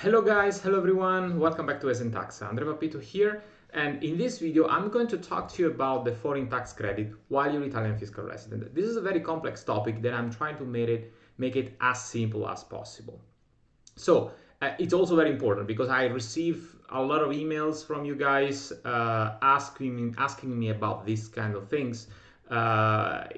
Hello guys, hello everyone, welcome back to ESENtaxa. Andrea Papito here, and in this video I'm going to talk to you about the foreign tax credit while you're Italian fiscal resident. This is a very complex topic that I'm trying to make it as simple as possible. So it's also very important because I receive a lot of emails from you guys asking me about these kind of things right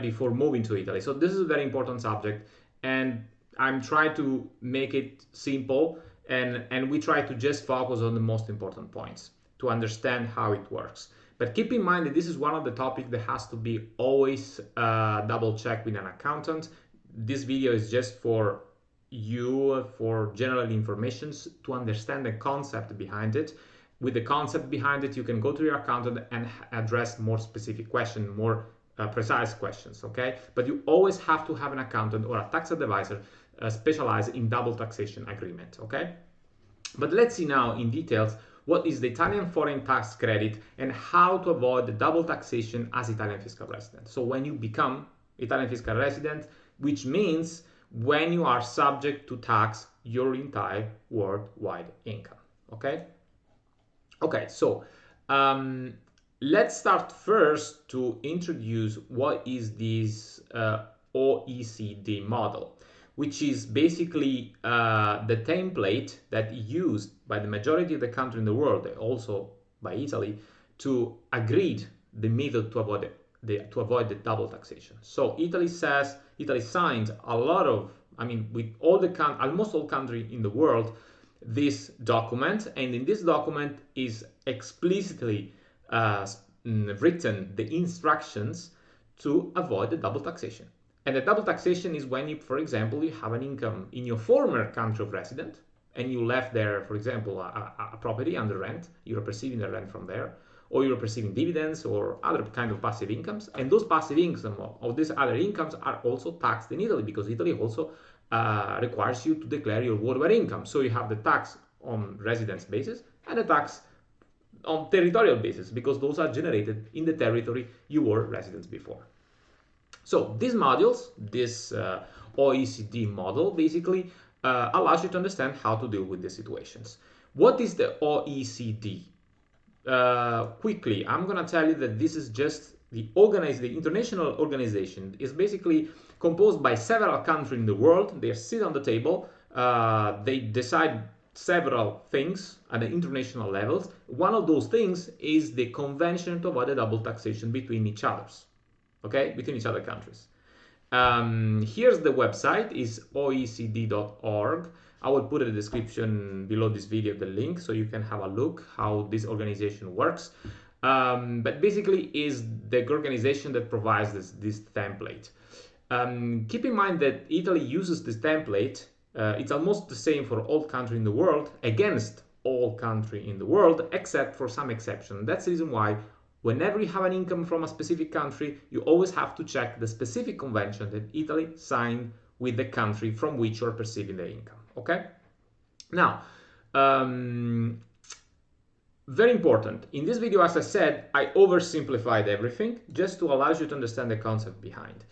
before moving to Italy. So this is a very important subject, and I'm trying to make it simple, and we try to just focus on the most important points to understand how it works. But keep in mind that this is one of the topics that has to be always double checked with an accountant. This video is just for you, for general information, to understand the concept behind it. With the concept behind it, you can go to your accountant and address more specific questions, more precise questions, okay? But you always have to have an accountant or a tax advisor specialized in double taxation agreement, okay? But let's see now in details what is the Italian foreign tax credit and how to avoid the double taxation as Italian fiscal resident. So when you become Italian fiscal resident, which means when you are subject to tax your entire worldwide income, okay? Okay, so let's start first to introduce what is this OECD model, which is basically the template that used by the majority of the countries in the world, also by Italy, to agree the method to avoid the double taxation. So Italy signed a lot of, with almost all countries in the world, this document, and in this document is explicitly written the instructions to avoid the double taxation. And the double taxation is when, for example, you have an income in your former country of residence and you left there, for example, a property under rent, you're receiving the rent from there, or you're receiving dividends or other kind of passive incomes, and those passive income of these other incomes are also taxed in Italy, because Italy also requires you to declare your worldwide income. So you have the tax on residence basis and the tax on territorial basis, because those are generated in the territory you were resident before. So these modules, this OECD model, basically allows you to understand how to deal with these situations. What is the OECD? Quickly, I'm going to tell you that this is just the international organization. Is basically composed by several countries in the world. They sit on the table. They decide several things at the international levels. One of those things is the convention to avoid the double taxation between each others. Okay, between each other countries. Here's the website, is oecd.org. I will put in the description below this video the link so you can have a look how this organization works. But basically is the organization that provides this template. Keep in mind that Italy uses this template. It's almost the same for all countries in the world, against all countries in the world, except for some exception. That's the reason why whenever you have an income from a specific country, you always have to check the specific convention that Italy signed with the country from which you're perceiving the income, okay? Now, very important. In this video, as I said, I oversimplified everything just to allow you to understand the concept behind.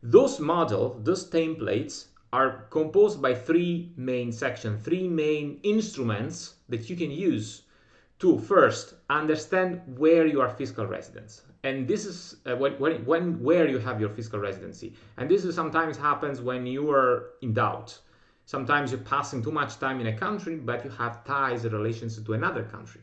Those models, those templates, are composed by three main sections, three main instruments that you can use to first understand where you are fiscal residence, and this is where you have your fiscal residency. And this is sometimes happens when you are in doubt. Sometimes you're passing too much time in a country, but you have ties and relations to another country.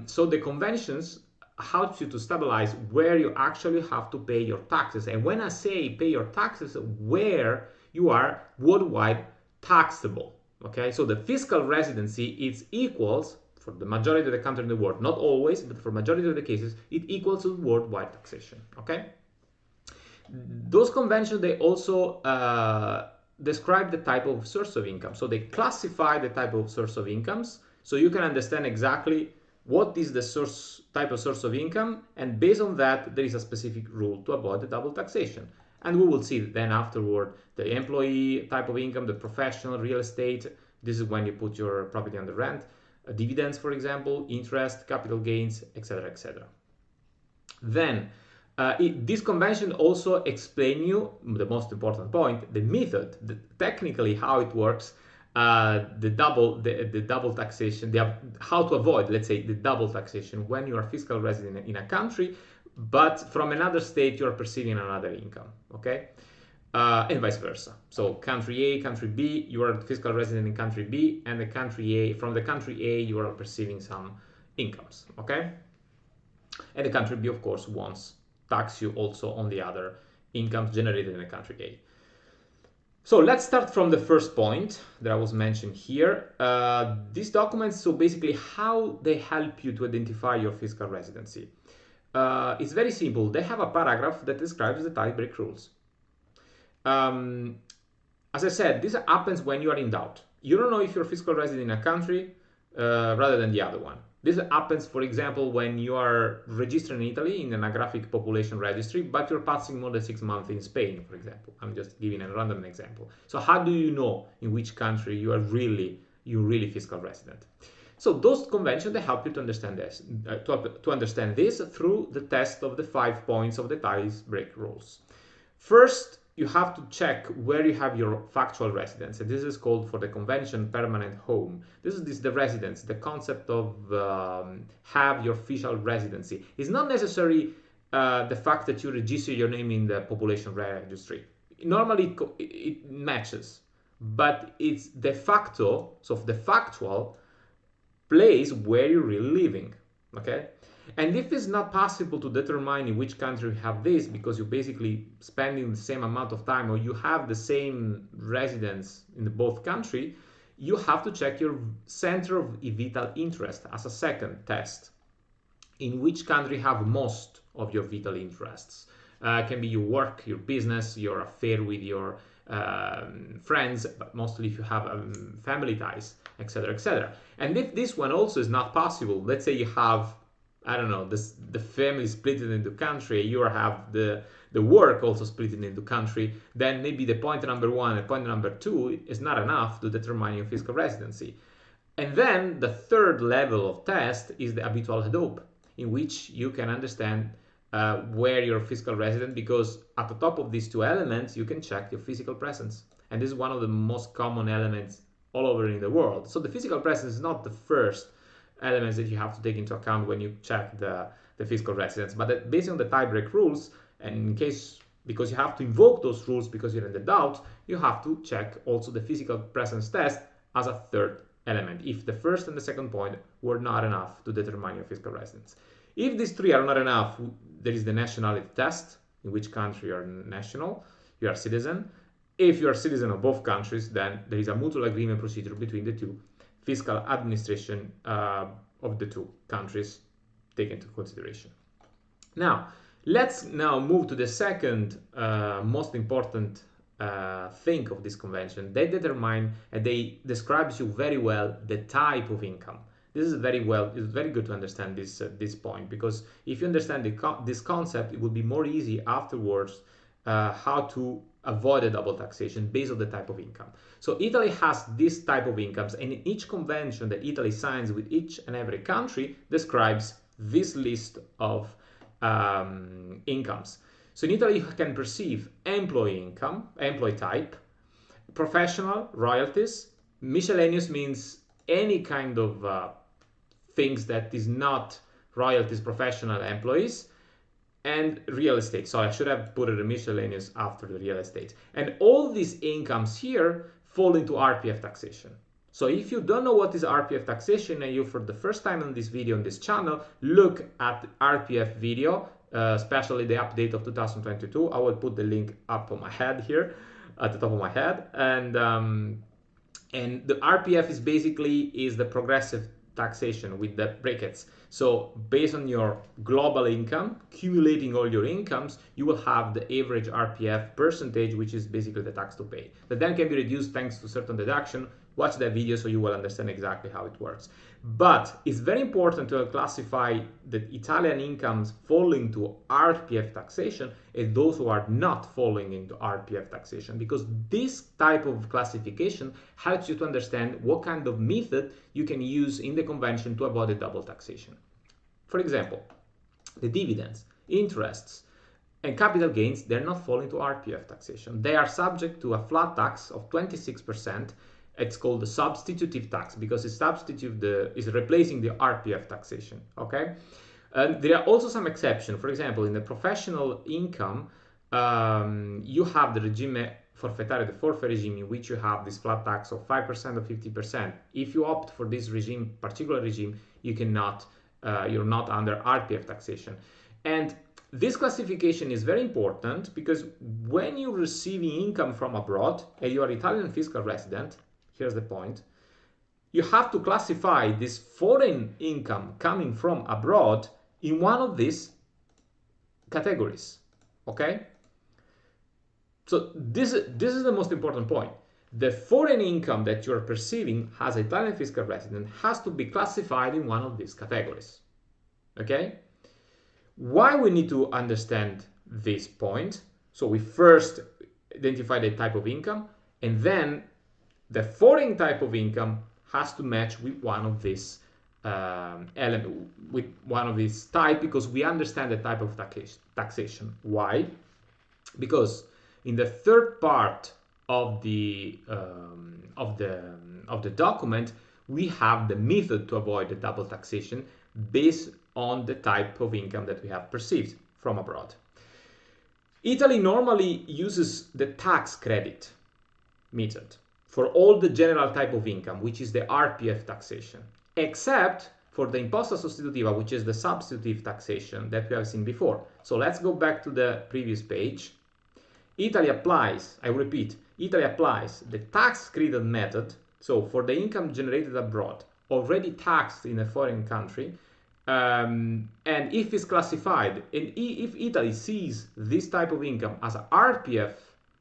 So the conventions help you to stabilize where you actually have to pay your taxes. And when I say pay your taxes, where you are worldwide taxable. Okay, so the fiscal residency is equals, for the majority of the countries in the world, not always, but for majority of the cases, it equals to worldwide taxation, okay? Those conventions, they also describe the type of source of income. So they classify the type of source of incomes, so you can understand exactly what is the type of source of income, and based on that, there is a specific rule to avoid the double taxation. And we will see then afterward the employee type of income, the professional, real estate. This is when you put your property under rent. Dividends, for example, interest, capital gains, etc., etc. Then this convention also explain you the most important point, the method, technically how it works, the double taxation, how to avoid, let's say, the double taxation when you are fiscal resident in a country, but from another state you are perceiving another income, okay? And vice versa. So country A, country B, you are fiscal resident in country B, and from the country A, you are perceiving some incomes, okay? And the country B, of course, wants tax you also on the other incomes generated in the country A. So let's start from the first point that I was mentioned here. These documents, so basically how they help you to identify your fiscal residency. It's very simple. They have a paragraph that describes the tie-break rules. As I said, this happens when you are in doubt. You don't know if you're fiscal resident in a country rather than the other one. This happens, for example, when you are registered in Italy in an anagraphic population registry, but you're passing more than 6 months in Spain, for example. I'm just giving a random example. So how do you know in which country you're really fiscal resident? So those conventions, they help you to understand this, to understand this through the test of the 5 points of the tie-break rules. First, you have to check where you have your factual residence, and this is called for the convention permanent home. This is the residence, the concept of have your official residency. It's not necessarily the fact that you register your name in the population registry. Normally it matches, but it's de facto, so the factual place where you're really living, okay? And if it's not possible to determine in which country you have this, because you're basically spending the same amount of time or you have the same residence in both countries, you have to check your center of vital interest as a second test. In which country you have most of your vital interests? Can be your work, your business, your affair with your friends, but mostly if you have family ties, etc., etc. And if this one also is not possible, let's say you have, I don't know, the family split into country, you have the work also split into country, then maybe the point number 1 and point number 2 is not enough to determine your fiscal residency. And then the third level of test is the habitual adobe, in which you can understand where you're fiscal resident, because at the top of these 2 elements, you can check your physical presence. And this is one of the most common elements all over in the world. So the physical presence is not the first elements that you have to take into account when you check the fiscal residence, but based on the tie-break rules, and in case, because you have to invoke those rules because you're in the doubt, you have to check also the physical presence test as a third element, if the first and the second point were not enough to determine your fiscal residence. If these 3 are not enough, there is the nationality test, in which country you are national, you are citizen. If you are citizen of both countries, then there is a mutual agreement procedure between the 2 fiscal administration of the 2 countries taken into consideration. Now, let's move to the second most important thing of this convention. They determine and they describes you very well the type of income. This is it's very good to understand this point, because if you understand this concept, it will be more easy afterwards how to avoid a double taxation based on the type of income. So Italy has this type of incomes, and in each convention that Italy signs with each and every country describes this list of incomes. So in Italy, you can perceive employee income, employee type, professional, royalties, miscellaneous means any kind of things that is not royalties, professional employees, and real estate. So I should have put a miscellaneous after the real estate. And all these incomes here fall into RPF taxation. So if you don't know what is RPF taxation and you for the first time on this video on this channel, look at RPF video, especially the update of 2022. I will put the link up on my head here, at the top of my head. And the RPF is basically the progressive taxation with the brackets. So based on your global income, accumulating all your incomes, you will have the average RPF percentage, which is basically the tax to pay. That then can be reduced thanks to certain deduction. Watch that video so you will understand exactly how it works. But it's very important to classify the Italian incomes falling to RPF taxation and those who are not falling into RPF taxation, because this type of classification helps you to understand what kind of method you can use in the convention to avoid a double taxation. For example, the dividends, interests, and capital gains, they're not falling to RPF taxation. They are subject to a flat tax of 26%, It's called the substitutive tax because it's is replacing the RPF taxation. Okay, there are also some exceptions. For example, in the professional income, you have the regime forfettario, the forfeit regime, in which you have this flat tax of 5% or 50%. If you opt for this regime, particular regime, you cannot, you're not under RPF taxation. And this classification is very important because when you're receiving income from abroad and you are Italian fiscal resident, here's the point, you have to classify this foreign income coming from abroad in one of these categories. Okay? So this is the most important point. The foreign income that you're perceiving as an Italian fiscal resident has to be classified in one of these categories. Okay? Why we need to understand this point? So we first identify the type of income, and then the foreign type of income has to match with one of these with one of these type, because we understand the type of taxation. Why? Because in the third part of the document, we have the method to avoid the double taxation based on the type of income that we have perceived from abroad. Italy normally uses the tax credit method for all the general type of income, which is the RPF taxation, except for the Imposta sostitutiva, which is the substitutive taxation that we have seen before. So let's go back to the previous page. Italy applies, I repeat, Italy applies the tax credit method. So for the income generated abroad, already taxed in a foreign country, and if it's classified, and if Italy sees this type of income as a RPF,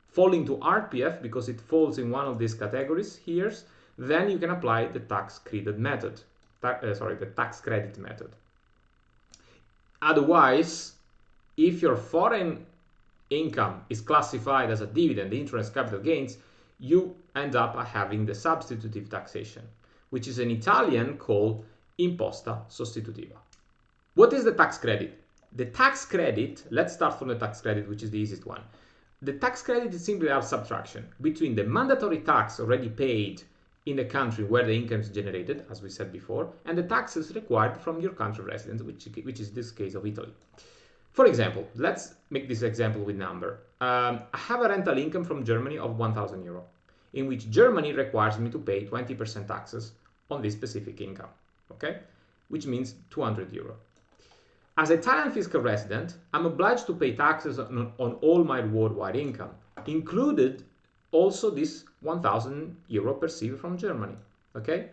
falling to RPF because it falls in one of these categories here, then you can apply the tax credit method. The tax credit method. Otherwise, if your foreign income is classified as a dividend, interest, capital gains, you end up having the substitutive taxation, which is in Italian called Imposta sostitutiva. What is the tax credit? The tax credit, let's start from the tax credit, which is the easiest one. The tax credit is simply a subtraction between the mandatory tax already paid in the country where the income is generated, as we said before, and the taxes required from your country of residence, which is this case of Italy. For example, let's make this example with number. I have a rental income from Germany of 1,000 euro, in which Germany requires me to pay 20% taxes on this specific income, okay? Which means 200 euro. As an Italian fiscal resident, I'm obliged to pay taxes on all my worldwide income, included also this 1,000 euro perceived from Germany, okay?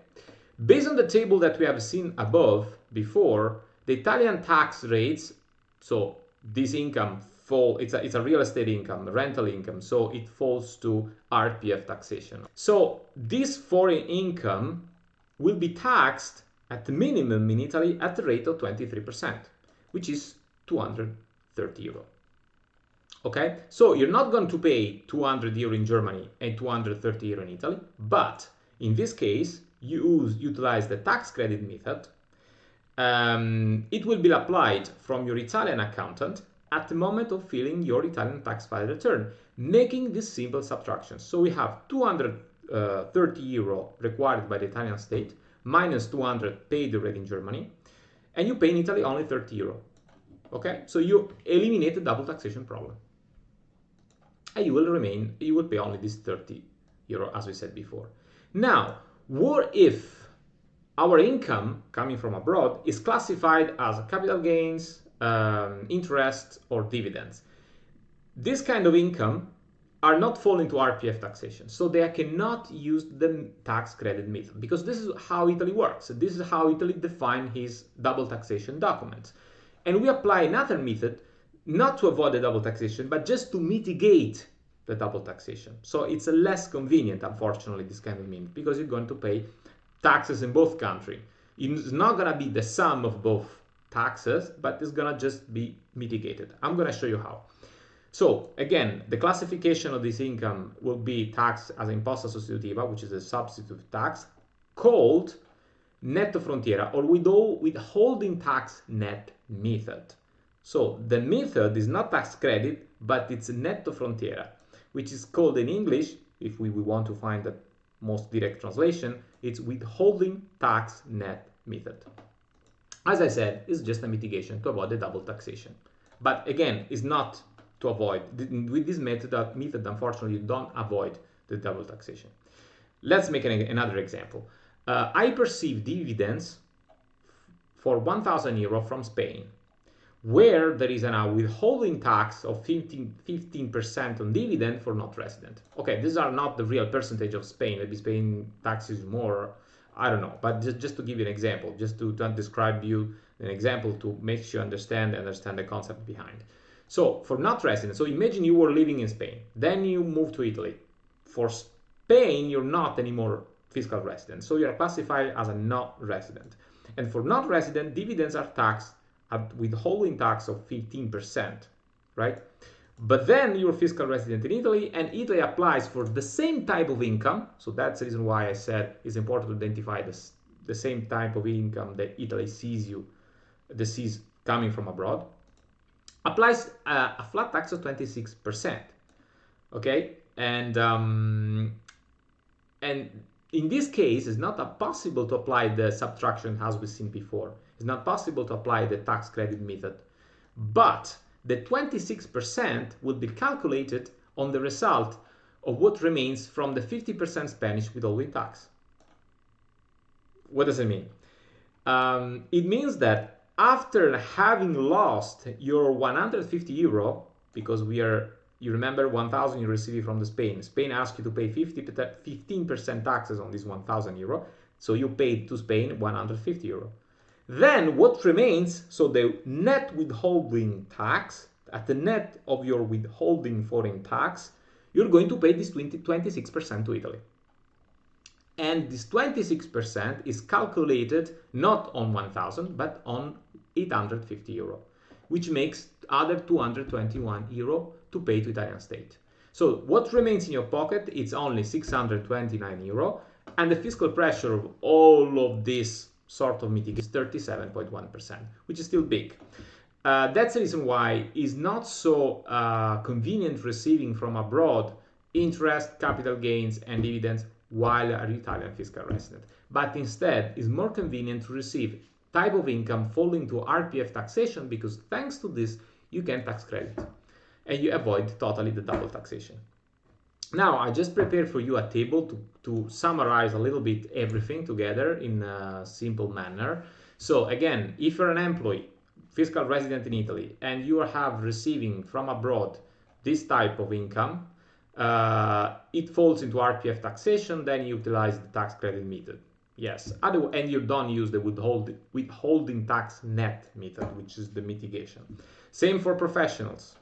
Based on the table that we have seen above before, the Italian tax rates, so this income it's a real estate income, rental income, so it falls to RPF taxation. So this foreign income will be taxed at the minimum in Italy at the rate of 23%, which is 230 euro. Okay, so you're not going to pay 200 euro in Germany and 230 euro in Italy, but in this case, you utilize the tax credit method. It will be applied from your Italian accountant at the moment of filing your Italian tax file return, making this simple subtraction. So we have 230 euro required by the Italian state, minus 200 paid already in Germany, and you pay in Italy only 30 euro. Okay, so you eliminate the double taxation problem. And you will pay only this 30 euro, as we said before. Now, what if our income coming from abroad is classified as capital gains, interest, or dividends? This kind of income are not falling to RPF taxation, so they cannot use the tax credit method, because this is how Italy works. This is how Italy defines his double taxation documents. And we apply another method, not to avoid the double taxation, but just to mitigate the double taxation. So it's a less convenient, unfortunately, this kind of method, because you're going to pay taxes in both countries. It's not going to be the sum of both taxes, but it's going to just be mitigated. I'm going to show you how. So again, the classification of this income will be taxed as imposta sostitutiva, which is a substitute tax, called Netto frontiera, or withholding tax net method. So the method is not tax credit, but it's Netto frontiera, which is called in English, if we want to find most direct translation, it's withholding tax net method. As I said, it's just a mitigation to avoid the double taxation. But again, it's not to avoid. With this method, unfortunately, you don't avoid the double taxation. Let's make another example. I perceive dividends for 1,000 euro from Spain, where there is a withholding tax of 15% on dividend for not resident. Okay, these are not the real percentage of Spain. Maybe Spain taxes more, I don't know. But just to give you an example, just to describe you an example to make sure you understand the concept behind. So for not resident, so imagine you were living in Spain, then you move to Italy. For Spain, you're not anymore fiscal resident, so you're classified as a not resident. And for not resident, dividends are taxed at withholding tax of 15%, right? But then you're fiscal resident in Italy, and Italy applies for the same type of income. So that's the reason why I said it's important to identify the same type of income that Italy sees coming from abroad. Applies a flat tax of 26%, okay? And in this case, it's not possible to apply the subtraction as we've seen before. It's not possible to apply the tax credit method. But the 26% would be calculated on the result of what remains from the 50% Spanish withholding tax. What does it mean? It means that after having lost your 150 euro, because you remember 1,000 you received from the Spain asked you to pay 15% taxes on this 1,000 euro, so you paid to Spain 150 euro. Then what remains, so the net withholding tax, at the net of your withholding foreign tax, you're going to pay this 26% to Italy. And this 26% is calculated not on 1,000, but on 850 euro, which makes other 221 euro to pay to Italian state. So what remains in your pocket, it's only 629 euro, and the fiscal pressure of all of this sort of mitigation is 37.1%, which is still big. That's the reason why it's not so convenient receiving from abroad interest, capital gains, and dividends while an Italian fiscal resident. But instead, it's more convenient to receive type of income falling to RPF taxation, because thanks to this, you can tax credit and you avoid totally the double taxation. Now, I just prepared for you a table to summarize a little bit everything together in a simple manner. So again, if you're an employee, fiscal resident in Italy, and you have receiving from abroad this type of income, it falls into RPF taxation, then you utilize the tax credit method. Yes, and you don't use the withholding tax net method, which is the mitigation. Same for professionals,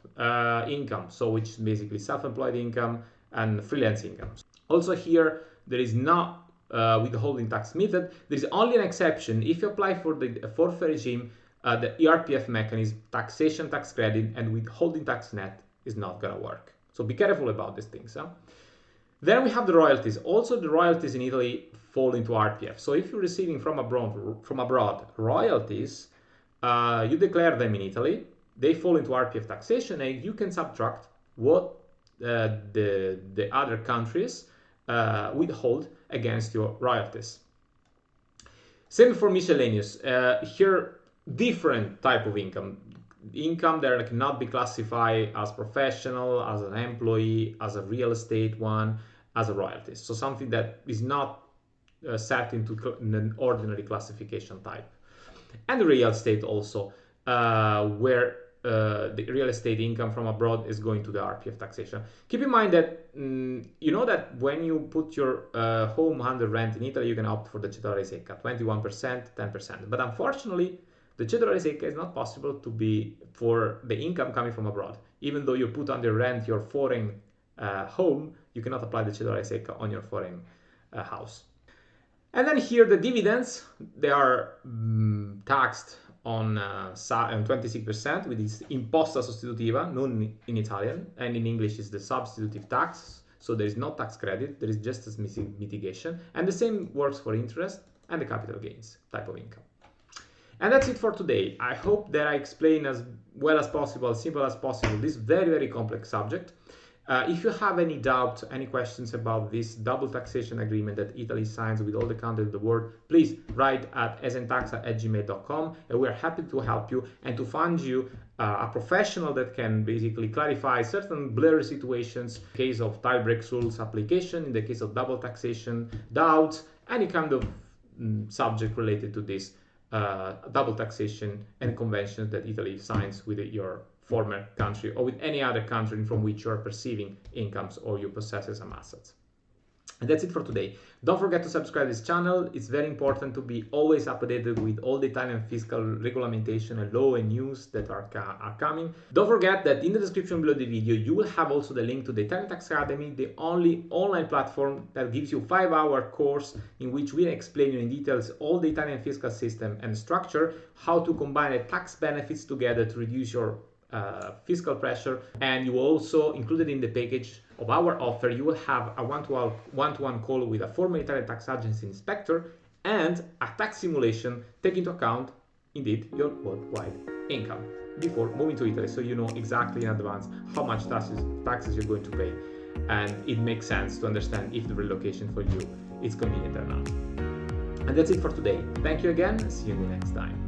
income, so which is basically self-employed income and freelance income. Also here, there is not withholding tax method. There is only an exception if you apply for the forfeit regime, the ERPF mechanism, taxation tax credit, and withholding tax net is not gonna work. So be careful about these things. Huh? Then we have the royalties. Also, the royalties in Italy fall into RPF. So if you're receiving from abroad royalties, you declare them in Italy. They fall into RPF taxation, and you can subtract what the other countries withhold against your royalties. Same for miscellaneous. Here, different type of income that cannot be classified as professional, as an employee, as a real estate one, as a royalties. So something that is not set into an ordinary classification type. And the real estate also, where the real estate income from abroad is going to the RPF taxation. Keep in mind that you know that when you put your home under rent in Italy, you can opt for the titolare secca, 21%, 10%. But unfortunately, the titolare secca is not possible to be for the income coming from abroad. Even though you put under rent your foreign home, you cannot apply the titolare secca on your foreign house. And then here the dividends, they are taxed on 26% with this imposta sostitutiva, known in Italian, and in English is the substitutive tax. So there is no tax credit, there is just a mitigation. And the same works for interest and the capital gains type of income. And that's it for today. I hope that I explained as well as possible, as simple as possible, this very, very complex subject. If you have any doubt, any questions about this double taxation agreement that Italy signs with all the countries of the world, please write at ESENtaxa@gmail.com, and we are happy to help you and to find you a professional that can basically clarify certain blurry situations in the case of tie-break rules application, in the case of double taxation doubts, any kind of subject related to this double taxation and conventions that Italy signs with your former country or with any other country from which you are perceiving incomes or you possess some assets. And that's it for today. Don't forget to subscribe to this channel. It's very important to be always updated with all the Italian fiscal regulation and law and news that are coming. Don't forget that in the description below the video, you will have also the link to the Italian Tax Academy, the only online platform that gives you a 5-hour course in which we explain you in details all the Italian fiscal system and structure, how to combine the tax benefits together to reduce your fiscal pressure. And you will also, included in the package of our offer, you will have a one-to-one call with a former Italian tax agency inspector and a tax simulation taking into account indeed your worldwide income before moving to Italy, so you know exactly in advance how much taxes you're going to pay, and it makes sense to understand if the relocation for you is convenient or not. And that's it for today. Thank you again. See you in the next time.